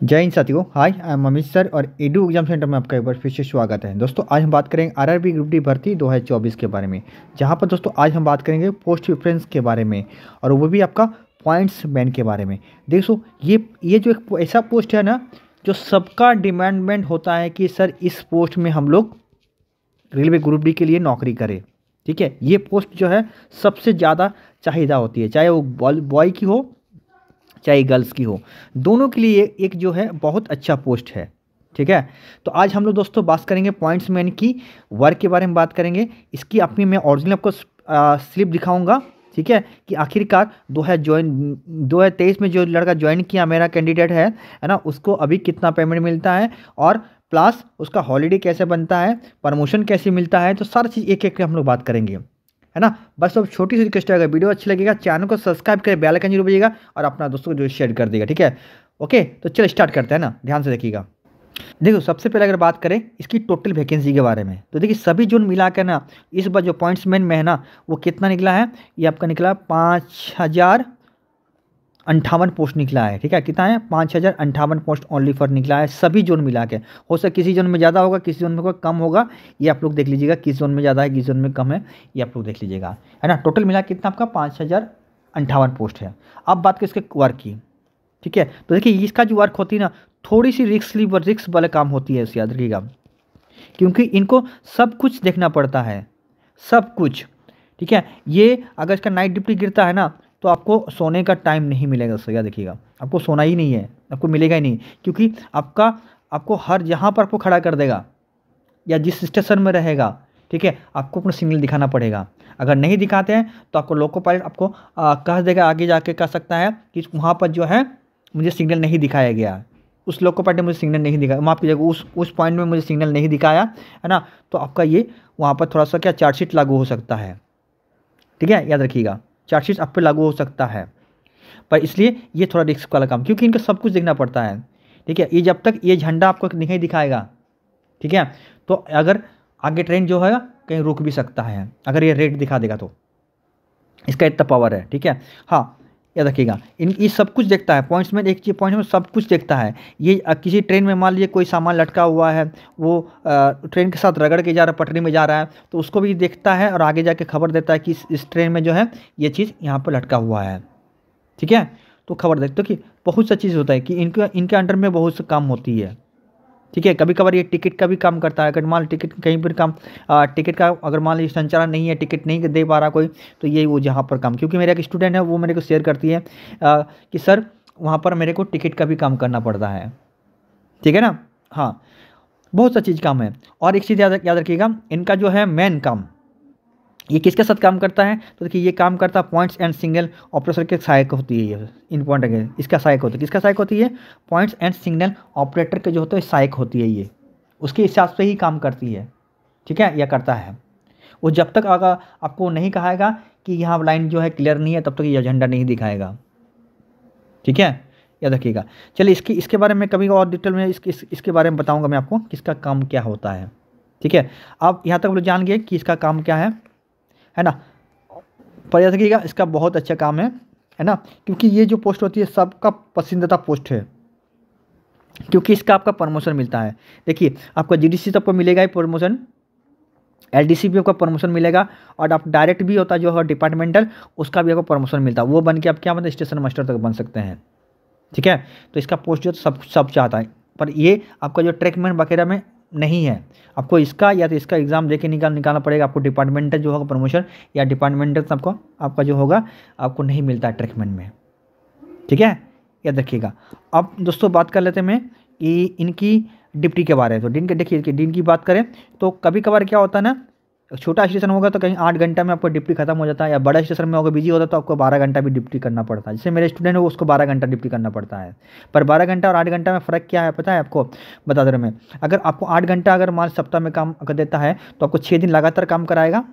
जय हिंद साथियों। हाय, I am Amit sir और एडू एग्जाम सेंटर में आपका एक बार फिर से स्वागत है। दोस्तों आज हम बात करेंगे आरआरबी ग्रुप डी भर्ती 2024 के बारे में, जहां पर दोस्तों आज हम बात करेंगे पोस्ट प्रेफरेंस के बारे में और वो भी आपका पॉइंट्स बैंड के बारे में। देखो ये जो एक ऐसा पोस्ट है ना, जो सबका डिमांडमेंट होता है कि सर इस पोस्ट में हम लोग रेलवे ग्रुप डी के लिए नौकरी करें। ठीक है, ये पोस्ट जो है सबसे ज़्यादा चाहिदा होती है, चाहे वो बॉय की हो चाहे गर्ल्स की हो, दोनों के लिए एक जो है बहुत अच्छा पोस्ट है। ठीक है, तो आज हम लोग दोस्तों बात करेंगे पॉइंट्स मैन की वर्क के बारे में बात करेंगे। इसकी अपनी मैं ओरिजिनल आपको स्लिप दिखाऊंगा। ठीक है, कि आखिरकार 2023 में जो लड़का ज्वाइन किया मेरा कैंडिडेट है ना, उसको अभी कितना पेमेंट मिलता है और प्लस उसका हॉलीडे कैसे बनता है, प्रमोशन कैसे मिलता है, तो सारी चीज़ एक एक हम लोग बात करेंगे, है ना। बस अब छोटी सी रिक्वेस्ट है, अगर वीडियो अच्छी लगेगा चैनल को सब्सक्राइब करें, बेल आइकन जरूर बजिएगा और अपना दोस्तों को जो शेयर कर देगा। ठीक है, ओके, तो चलो स्टार्ट करते हैं ना, ध्यान से देखिएगा। देखो सबसे पहले अगर बात करें इसकी टोटल वैकेंसी के बारे में, तो देखिए सभी जोन मिला कर ना इस बार जो पॉइंट्समैन में है ना, वो कितना निकला है, ये आपका निकला 5058 पोस्ट निकला है। ठीक है, कितना है, 5058 पोस्ट ओनली फॉर निकला है सभी जोन मिला के। हो सकता किसी जोन में ज़्यादा होगा, किसी जोन में कम होगा, ये आप लोग देख लीजिएगा, किस जोन में ज़्यादा है किस जोन में कम है, ये आप लोग देख लीजिएगा, है ना। टोटल मिला कितना आपका 5058 पोस्ट है। अब बात करें इसके वर्क की। ठीक है, तो देखिए इसका जो वर्क होती है ना, थोड़ी सी रिस्क वाले काम होती है, इसे याद रखिएगा, क्योंकि इनको सब कुछ देखना पड़ता है, सब कुछ। ठीक है, ये अगर इसका नाइट ड्यूटी गिरता है ना, तो आपको सोने का टाइम नहीं मिलेगा। दोस्तों याद रखिएगा, आपको सोना ही नहीं है, आपको मिलेगा ही नहीं, क्योंकि आपको हर जहाँ पर आपको खड़ा कर देगा या जिस स्टेशन में रहेगा, ठीक है, आपको अपना सिग्नल दिखाना पड़ेगा। अगर नहीं दिखाते हैं तो आपको लोको पायलट आपको कह देगा, आगे जाके कह सकता है कि वहाँ पर जो है मुझे सिग्नल नहीं दिखाया गया, उस लोको पायलट ने मुझे सिग्नल नहीं दिखाया, माफ़ कीजिएगा, उस पॉइंट में मुझे सिग्नल नहीं दिखाया, है ना, तो आपका ये वहाँ पर थोड़ा सा क्या चार्जशीट लागू हो सकता है। ठीक है, याद रखिएगा, चार्जशीट आप पे लागू हो सकता है, पर इसलिए ये थोड़ा रिस्क वाला काम, क्योंकि इनको सब कुछ देखना पड़ता है। ठीक है, ये जब तक ये झंडा आपको नहीं दिखाएगा, ठीक है, तो अगर आगे ट्रेन जो है कहीं रुक भी सकता है, अगर ये रेड दिखा देगा तो, इसका इतना पावर है। ठीक है, हाँ याद रखिएगा, ये सब कुछ देखता है पॉइंट्स में, एक चीज पॉइंट में सब कुछ देखता है। ये किसी ट्रेन में मान लीजिए कोई सामान लटका हुआ है, वो ट्रेन के साथ रगड़ के जा रहा है, पटरी में जा रहा है, तो उसको भी देखता है और आगे जाके खबर देता है कि इस ट्रेन में जो है ये चीज़ यहाँ पर लटका हुआ है। ठीक है, तो खबर देखते हो कि बहुत सा चीज़ होता है कि इनके अंडर में बहुत सा काम होती है। ठीक है, कभी कभार ये टिकट का भी काम करता है, अगर मान टिकट कहीं पर काम टिकट का अगर मान लीजिए संचालन नहीं है, टिकट नहीं दे पा रहा कोई, तो ये वो जहाँ पर काम, क्योंकि मेरा एक स्टूडेंट है वो मेरे को शेयर करती है कि सर वहाँ पर मेरे को टिकट का भी काम करना पड़ता है। ठीक है ना, हाँ, बहुत सा चीज़ काम है। और एक चीज़ याद रखिएगा, इनका जो है मेन काम ये किसके साथ काम करता है, तो देखिए ये काम करता है पॉइंट्स एंड सिग्नल ऑपरेटर के सहायक होती है, ये इंपॉर्टेंट है, इसका सहायक होती है, किसका सहायक होती है, पॉइंट्स एंड सिग्नल ऑपरेटर के जो होता है सहायक होती है, ये उसके हिसाब से ही काम करती है। ठीक है, यह करता है वो, जब तक अगर आपको नहीं कहाएगा कि यहाँ लाइन जो है क्लियर नहीं है, तब तक ये झंडा नहीं दिखाएगा। ठीक है, याद रखिएगा। चलिए इसके बारे में कभी और डिटेल में इसके बारे में बताऊँगा मैं आपको, किसका काम क्या होता है। ठीक है, आप यहाँ तक लोग जान गए कि इसका काम क्या है ना, पर याद रखिएगा इसका बहुत अच्छा काम है ना, क्योंकि ये जो पोस्ट होती है सबका पसंदीदा पोस्ट है, क्योंकि इसका आपका प्रमोशन मिलता है। देखिए आपका जीडीसी तो आपको मिलेगा ही प्रमोशन, एलडीसी भी आपका प्रमोशन मिलेगा, और आप डायरेक्ट भी होता है जो है डिपार्टमेंटल, उसका भी आपको प्रमोशन मिलता है, वो बन के आप क्या मतलब स्टेशन मास्टर तक बन सकते हैं। ठीक है, तो इसका पोस्ट जो सब चाहता है, पर ये आपका जो ट्रैकमैन वगैरह में नहीं है, आपको इसका या तो इसका एग्ज़ाम देके निकालना पड़ेगा, आपको डिपार्टमेंटल जो होगा प्रमोशन या डिपार्टमेंटल आपका जो होगा आपको नहीं मिलता है ट्रैकमैन में। ठीक है, याद रखिएगा। अब दोस्तों बात कर लेते हैं मैं कि इनकी डिप्टी के बारे में, तो दिन के देखिए कि दिन की बात करें तो कभी कभार क्या होता है ना, छोटा स्टेशन होगा तो कहीं 8 घंटा में आपको डिप्टी खत्म हो जाता है, या बड़ा स्टेशन में होगा बिजी होता है तो आपको 12 घंटा भी डिप्टी करना पड़ता है। जैसे मेरे स्टूडेंट है उसको 12 घंटा डिप्टी करना पड़ता है, पर 12 घंटा और 8 घंटा में फ़र्क क्या है पता है आपको, बता दे रहा मैं। अगर आपको 8 घंटा अगर मान सप्ताह में काम कर देता है तो आपको 6 दिन लगातार काम कराएगा,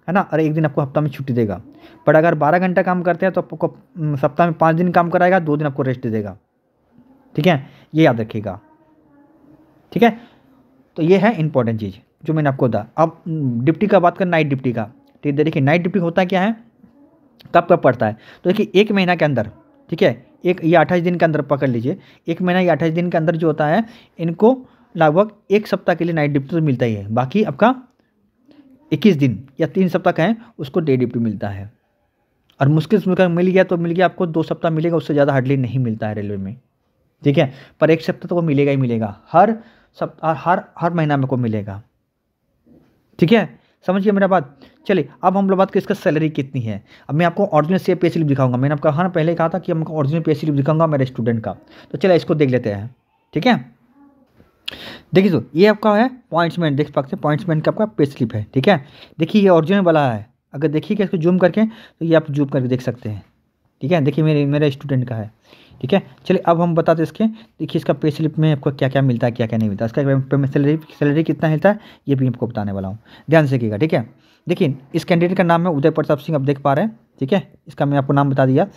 है ना, और 1 दिन आपको हफ्ता में छुट्टी देगा। पर अगर 12 घंटा काम करते हैं तो आपको सप्ताह में 5 दिन काम कराएगा, 2 दिन आपको रेस्ट दे देगा। ठीक है, ये याद रखिएगा। ठीक है, तो ये है इंपॉर्टेंट चीज़ जो मैंने आपको बताया। अब डिप्टी का बात करें, नाइट डिप्टी का, ठीक है, देखिए नाइट डिप्टी होता क्या है, कब पड़ता है, तो देखिए 1 महीना के अंदर, ठीक है, एक ये 28 दिन के अंदर पकड़ लीजिए, 1 महीना या 28 दिन के अंदर जो होता है इनको लगभग 1 सप्ताह के लिए नाइट ड्यूटी तो मिलता ही है, बाकी आपका 21 दिन या 3 सप्ताह का है उसको डे ड्यूटी मिलता है। और मुश्किल से मिल गया तो मिल गया, आपको 2 सप्ताह मिलेगा, उससे ज़्यादा हार्डली नहीं मिलता है रेलवे में, ठीक है। पर 1 सप्ताह तो वो मिलेगा ही मिलेगा, हर सप्ताह हर महीना में को मिलेगा, ठीक है। समझिए मेरा बात। चलिए अब हम लोग बात करें इसका सैलरी कितनी है। अब मैं आपको ओरिजिनल से पे स्लिप दिखाऊंगा, मैंने आपको कहा ना पहले कहा था कि हमको ओरिजिनल पे स्लिप दिखाऊंगा मेरे स्टूडेंट का। तो चलिए इसको देख लेते हैं, ठीक है। देखिए तो ये आपका है पॉइंट्समेंट, देख सकते हैं पॉइंट्समेंट का आपका पे स्लिप है, ठीक है। देखिए ये ओरिजिनल वाला है, अगर देखिएगा इसको जूम करके तो ये आप जूम करके देख सकते हैं, ठीक है। देखिए मेरे स्टूडेंट का है, ठीक है। चलिए अब हम बताते हैं इसके, देखिए इसका पे स्लिप में आपको क्या क्या मिलता है क्या क्या नहीं मिलता, इसका सैलरी कितना मिलता है ये भी आपको बताने वाला हूँ, ध्यान से देखिएगा, ठीक है। देखिए इस कैंडिडेट का नाम है उदय प्रताप सिंह, आप देख पा रहे हैं, ठीक है। इसका मैं आपको नाम बता दिया।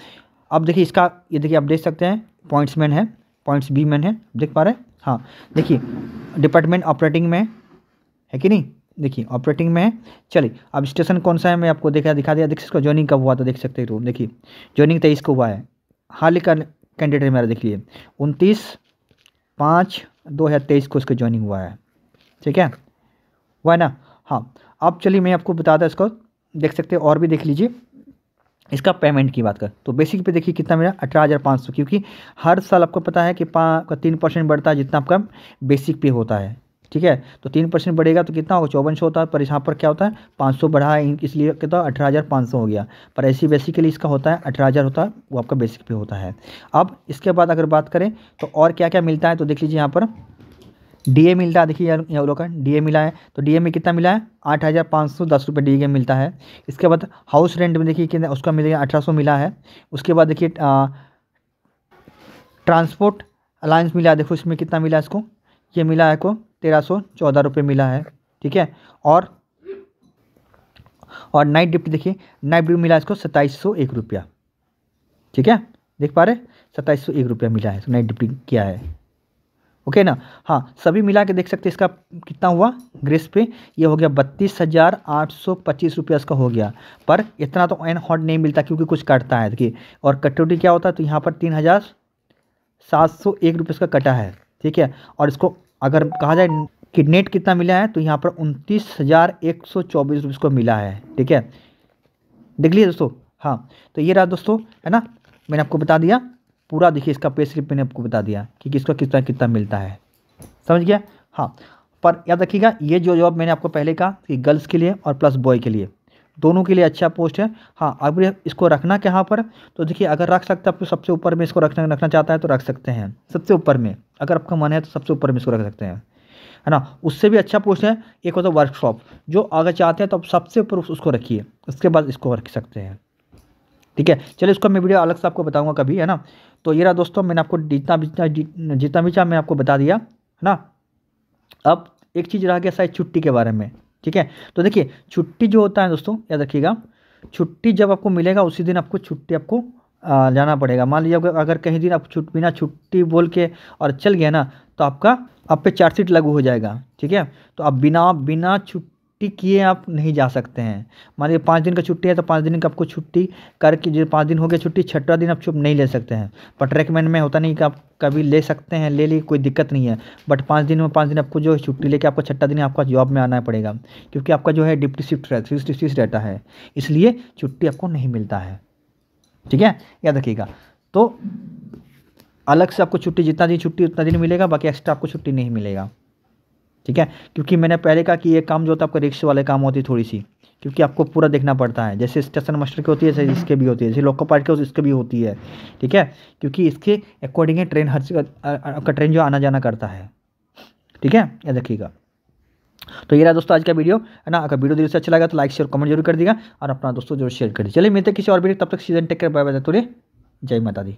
अब देखिए इसका ये देखिए आप देख सकते हैं पॉइंट्स मैन है, पॉइंट्स बी मैन है, देख पा रहे हैं। हाँ देखिए डिपार्टमेंट ऑपरेटिंग में है कि नहीं, देखिए ऑपरेटिंग में है। चलिए अब स्टेशन कौन सा है मैं आपको दिखा दिया। देखिए इसका ज्वाइनिंग कब हुआ तो देख सकते हो, देखिए ज्वाइनिंग 23 को हुआ है, हाल ही का कैंडिडेट है मेरा, देखिए 29/5/2023 को इसका ज्वाइनिंग हुआ है, ठीक है, हुआ है ना। हाँ अब चलिए मैं आपको बताता हूँ, इसको देख सकते हैं और भी देख लीजिए। इसका पेमेंट की बात कर तो बेसिक पे देखिए कितना मेरा 18,500, क्योंकि हर साल आपको पता है कि 3% बढ़ता है जितना आपका बेसिक पे होता है, ठीक है। तो 3% बढ़ेगा तो कितना होगा 5400 होता है, पर यहाँ पर क्या होता है 500 बढ़ा है इसलिए कितना 18,500 हो गया। पर ऐसी बेसिकली इसका होता है 18,000 होता है, वो आपका बेसिक पे होता है। अब इसके बाद अगर बात करें तो और क्या क्या मिलता है तो देख लीजिए यहाँ पर डीए मिलता है, देखिए यहाँ लोग का डीए मिला है, तो डीए में कितना मिला है 8,510 रुपये डीए मिलता है। इसके बाद हाउस रेंट में देखिए कितना उसका मिलेगा 1800 मिला है। उसके बाद देखिए ट्रांसपोर्ट अलायंस मिला है, देखो इसमें कितना मिला है इसको, ये मिला है को 1,314 रुपये मिला है, ठीक है। और नाइट ड्यूटी देखिए नाइट ड्यूटी मिला है इसको 2701 रुपया, ठीक है, देख पा रहे 2701 रुपया मिला है, तो नाइट ड्यूटी क्या है, ओके ना। हाँ सभी मिला के देख सकते हैं इसका कितना हुआ ग्रेस पे, ये हो गया 32,825 रुपया इसका हो गया। पर इतना तो एन हॉट नहीं मिलता क्योंकि कुछ कटता है, देखिए और कटौती क्या होता है तो यहाँ पर 3,701 रुपये इसका कटा है, ठीक है। और इसको अगर कहा जाए कि नेट कितना मिला है तो यहाँ पर 29,124 रुपये इसको मिला है, ठीक है, देख लीजिए दोस्तों। हाँ तो ये रहा दोस्तों, है ना, मैंने आपको बता दिया पूरा, देखिए इसका पे स्लिप मैंने आपको बता दिया कि किसका कितना कितना मिलता है, समझ गया। हाँ पर याद रखिएगा ये जो जॉब मैंने आपको पहले कहा कि गर्ल्स के लिए और प्लस बॉय के लिए दोनों के लिए अच्छा पोस्ट है। हाँ अब इसको रखना कहाँ पर तो देखिए अगर रख सकते हैं आपको सबसे ऊपर में इसको रखना चाहता है तो रख सकते हैं सबसे ऊपर में, अगर आपका मन है तो सबसे ऊपर में इसको रख सकते हैं, है ना। उससे भी अच्छा पोस्ट है एक होता है वर्कशॉप, जो अगर चाहते हैं तो आप सबसे ऊपर उसको रखिए, उसके बाद इसको रख सकते हैं, ठीक है। चलिए इसको मैं वीडियो अलग से आपको बताऊंगा कभी, है ना। तो ये रहा दोस्तों मैंने आपको जितना भी चाह मैं आपको बता दिया, है ना। अब एक चीज़ रह गया शायद छुट्टी के बारे में, ठीक है। तो देखिए छुट्टी जो होता है दोस्तों याद रखिएगा, छुट्टी जब आपको मिलेगा उसी दिन आपको छुट्टी आपको जाना पड़ेगा। मान लीजिए अगर कहीं दिन आप बिना छुट्टी बोल के और चल गया ना तो आप पे चार्जशीट लागू हो जाएगा, ठीक है। तो आप बिना छुट्टी किए आप नहीं जा सकते हैं। मान लीजिए 5 दिन का छुट्टी है तो 5 दिन का आपको छुट्टी करके, जो 5 दिन हो गए छुट्टी, 6वां दिन आप छुट्टी नहीं ले सकते हैं। पर ट्रैकमैन में होता नहीं कि आप कभी ले सकते हैं, ले ली कोई दिक्कत नहीं है, बट 5 दिन में 5 दिन आपको जो छुट्टी लेके आपको 6वां दिन आपका जॉब में आना पड़ेगा, क्योंकि आपका जो है ड्यूटी शिफ्ट रहता है, इसलिए छुट्टी आपको नहीं मिलता है, ठीक है, याद रखिएगा। तो अलग से आपको छुट्टी जितना दिन छुट्टी उतना दिन मिलेगा, बाकी एक्स्ट्रा आपको छुट्टी नहीं मिलेगा, ठीक है। क्योंकि मैंने पहले कहा कि ये काम जो होता है आपका रिक्स वाले काम होती है थोड़ी सी, क्योंकि आपको पूरा देखना पड़ता है, जैसे स्टेशन मास्टर की होती है जैसे इसके भी होती है, जैसे लोको पार्ट के इसके भी होती है, ठीक है। क्योंकि इसके अकॉर्डिंग ट्रेन आपका ट्रेन जो आना जाना करता है, ठीक है, याद रखिएगा। तो ये रहा दोस्तों आज का वीडियो, है ना। अगर वीडियो दिल से अच्छा लगा तो लाइक शेयर कमेंट जरूर कर दिएगा और अपना दोस्तों जरूर शेयर कर दीजिए। चलिए मिलते हैं किसी और वीडियो, तब तक सीजन टेक कर, बाय बाय, जय माता दी।